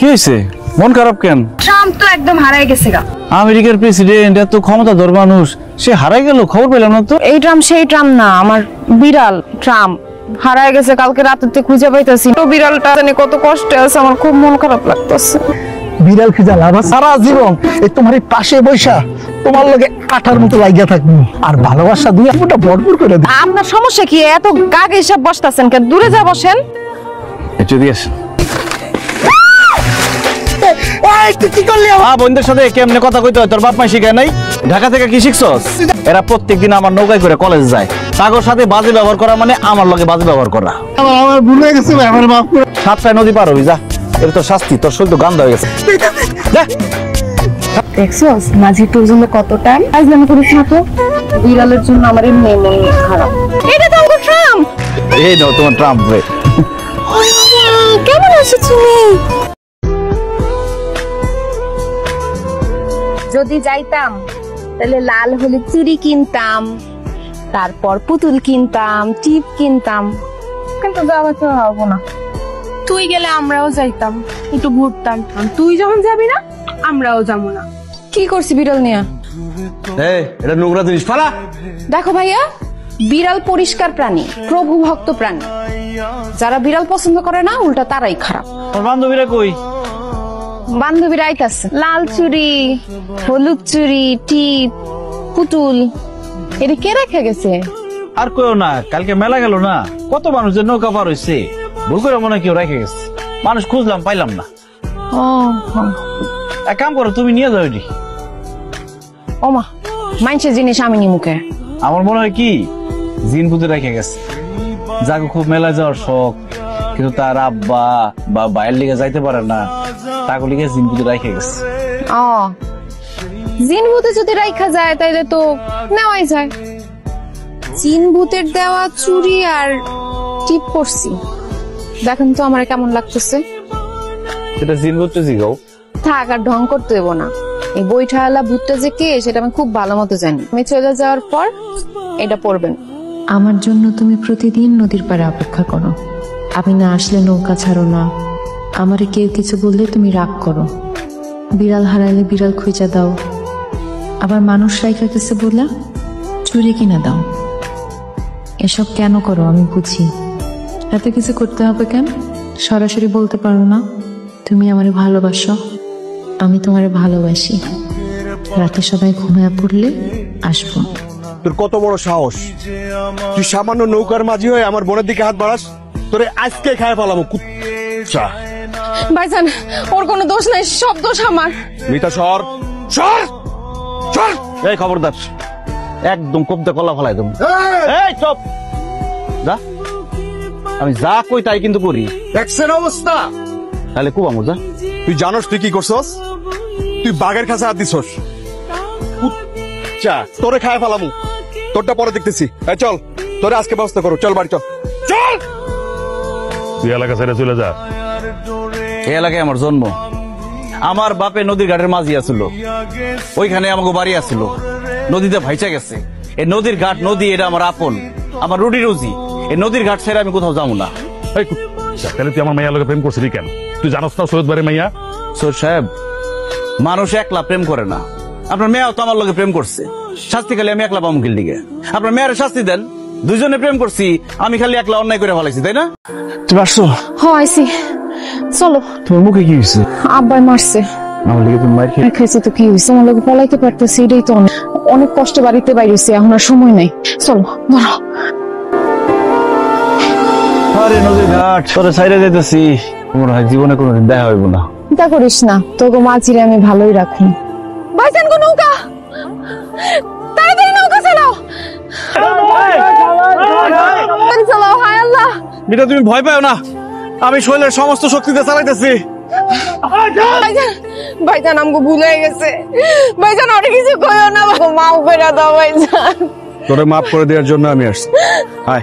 কি হইছে? মন খারাপ কেন? ট্রাম্প তো একদম হারাই গেছে গা। আমেরিকার প্রেসিডেন্ট এত ক্ষমতাধর মানুষ, সে হারাই গেল, খবর পেলাম না তো। এই ট্রাম্প সেই ট্রাম্প না, আমার বিড়াল ট্রাম্প হারাই গেছে। কালকে রাতে খুঁজে পাইতাছি তো বিড়ালটা জানি কত কষ্টে আছে, আমার খুব মন খারাপ লাগতেছে। বিড়াল খুঁজা লাভ সারা জীবন এই তোমার এই পাশে বৈশা তোমার লগে কাঠার মতো লাগিয়া থাকবো, আর ভালোবাসা দুই আপুটা ভরপুর করে দেব। আপনার সমস্যা কি? এত গাগে হিসাব বসতাছেন কেন? দূরে যা বসেন। যদি আসে কি করলি? বন্ধুদের সাথে কেমনে কথা কইতে হয় তোর বাপ মা শিখায় নাই? ঢাকা থেকে কি শিখছস? এরা প্রত্যেকদিন আমার নৌকায় করে কলেজ যায়। তাগোর সাথে বাজে ব্যবহার করা মানে আমার লগে বাজে ব্যবহার করা। আমার ভুল হয়ে গেছে ভাই, আমার মাফ করে। সাতটায় নদী পার হবি, যা। এটা তো শাস্তি, তোর শরীর তো গান্ধা হয়ে গেছে। দেখছস মাঝি তোর জন্য কত টাইম আজলামি করিস না তো। বিড়ালের জন্য আমার এমনি মন খারাপ। এটা তো আমার ট্রাম্প। এই নাও তোমার ট্রাম্প রে। কেমন আছো তুমি? যদি যাইতাম তাহলে লাল হলুদ চুড়ি কিনতাম, তারপর পুতুল কিনতাম, টিপ কিনতাম, কিন্তু যাওয়া তো হবো না। তুই গেলে আমরাও যাইতাম, একটু ঘুরতাম। তুই যখন যাবি না আমরাও যাবো না। কি করছি বিড়াল নিয়ে? এটা নোংরা জিনিস ফালা। দেখো ভাইয়া, বিড়াল পরিষ্কার প্রাণী, প্রভু ভক্ত প্রাণী। যারা বিড়াল পছন্দ করে না উল্টা তারাই খারাপ। তোর বান্ধবীরা কই? বান্ধবীরা আইতাছে। লাল চুড়ি, হলুদ চুড়ি, টিপ, পুতুল, এটা কে রেখে গেছে? আর কইও না, কালকে মেলা গেল না, কত মানুষের নৌকা পার হইছে, ভুল করে মনে হয় কেউ রেখে গেছে। মানুষ খুঁজলাম, পাইলাম না। এক কাম করো, তুমি নিয়ে যাও এটি। ওমা, মানুষের জিনিস আমি নি মুখে। আমার মনে হয় কি জিন পুঁতে রেখে গেছে। যাকে খুব মেলা যাওয়ার শখ, কিন্তু তার আব্বা বা বাইরের লিগে যাইতে পারে না, তাকে লিগে জিন পুঁতে রেখে গেছে। জিন ভূতে যদি রাইখা যায় তাইলে তো নেওয়াই যায়। জিন ভূতের দেওয়া চুড়ি আর টিপ পরছি, দেখেন তো আমার কেমন লাগতেছে। সেটা জিন ভূতটা জিগাও। থাক, আর ঢং করতে দেবো না। এই বইঠাওয়ালা ভূতটা যে কে সেটা আমি খুব ভালো মতো জানি। আমি চলে যাওয়ার পর এটা পড়বেন। আমার জন্য তুমি প্রতিদিন নদীর পাড়ে অপেক্ষা করো, আমি না আসলে নৌকা ছাড়ো না, আমারে কেউ কিছু বললে তুমি রাগ করো, বিড়াল হারাইলে বিড়াল খুঁজা দাও, আবার মানুষ রাইখা গেছে বলে চুরি কিনা দাও। এসব কেন করো আমি বুঝি, এত কিছু করতে হবে কেন? সরাসরি বলতে পারো না তুমি আমারে ভালোবাসো, আমি তোমারে ভালোবাসি। রাতে সবাই ঘুমিয়ে পড়লে আসবো। তোর কত বড় সাহস, তুই সামান্য নৌকার মাঝি হয়ে আমার বোনের দিকে হাত বাড়াস? তোরে আজকে খায় পালাবো কুচ্চা। ভাইজান, ওর কোনো দোষ নাই, সব দোষ আমার। মিতা সর সর সর। এই খবরদার, একদম কবদা কলা ফেলাই দেব। এই চুপ, যা। আমি যা কই তাই কিন্তু করি। দেখছেন অবস্থা? তাহলে খুব আমো, যা। তুই জানোস তুই কি করছস? তুই বাঘের কাছে হাত দিছস। কুচ্চা, তোরে খায় পালামু। তোরটা পরে দেখতেছি। চল, তোরে আজকে ব্যবস্থা করো। চল বাড়ি চল চল। তুই এলাকা ছেড়ে চলে যা। এই এলাকায় আমার জন্ম। আমার বাপে নদীর ঘাটের মাঝি আছিল, ওইখানে আমাকে বাড়ি আছিল। নদীতে ভাইচা গেছে। এই নদীর ঘাট, নদী এটা আমার আপন, আমার রুটি রুজি। এই নদীর ঘাট ছেড়ে আমি কোথাও যাবো না। তাহলে তুই আমার মাইয়া লোকে প্রেম করছিলি কেন? তুই জানোস না সৈয়দ বাড়ির মাইয়া? সৈয়দ সাহেব, মানুষ একলা প্রেম করে না। আপনার মেয়েও তো আমার লোকে প্রেম করছে। শাস্তি খালি আমি একলা পামুকির দিকে। আপনার মেয়ের শাস্তি দেন। দুইজনে প্রেম করছি, আমি খালি একলা অন্যায় করে ফেলাইছি, তাই না? তুমি আসছো? আইছি, চলো। তোমার মুখে কি হয়েছে? আব্বাই মারছে। আমার লিগে তুমি মার খাইছে তো কি হয়েছে? আমার লোকে পলাইতে পারতেছি, এটাই তো অনেক কষ্টে বাড়িতে বাইরেছি, এখন আর সময় নাই। চলো ধরো। আরে নদীর ঘাট তোরে সাইডে যেতেছি, মনে হয় জীবনে কোনোদিন দেখা হইব না। চিন্তা করিস না, তোকে মাঝিরে আমি ভালোই রাখি। ভাইজান গো, নৌকা তাড়াতাড়ি, নৌকা চালাও চালাও। হায় আল্লাহ। মিতা, তুমি ভয় পাও না, আমি শৈলের সমস্ত শক্তিতে চালাইতেছি। ভাইজান আমাকে ভুল হয়ে গেছে। ভাইজান অনেক কিছু কইও না, মাফ করে দাও ভাইজান। তোরে মাফ করে দেওয়ার জন্য আমি আসছি। হাই,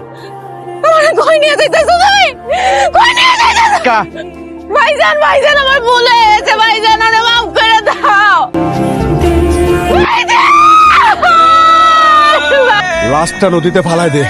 কই নিয়ে যাইতেছো তুমি? কই নিয়ে যাইতেছো? ভাইজান, ভাইজান আমার ভুল হয়ে গেছে, ভাইজান আমাকে মাফ করে দাও। লাশটা নদীতে ফালাই দে।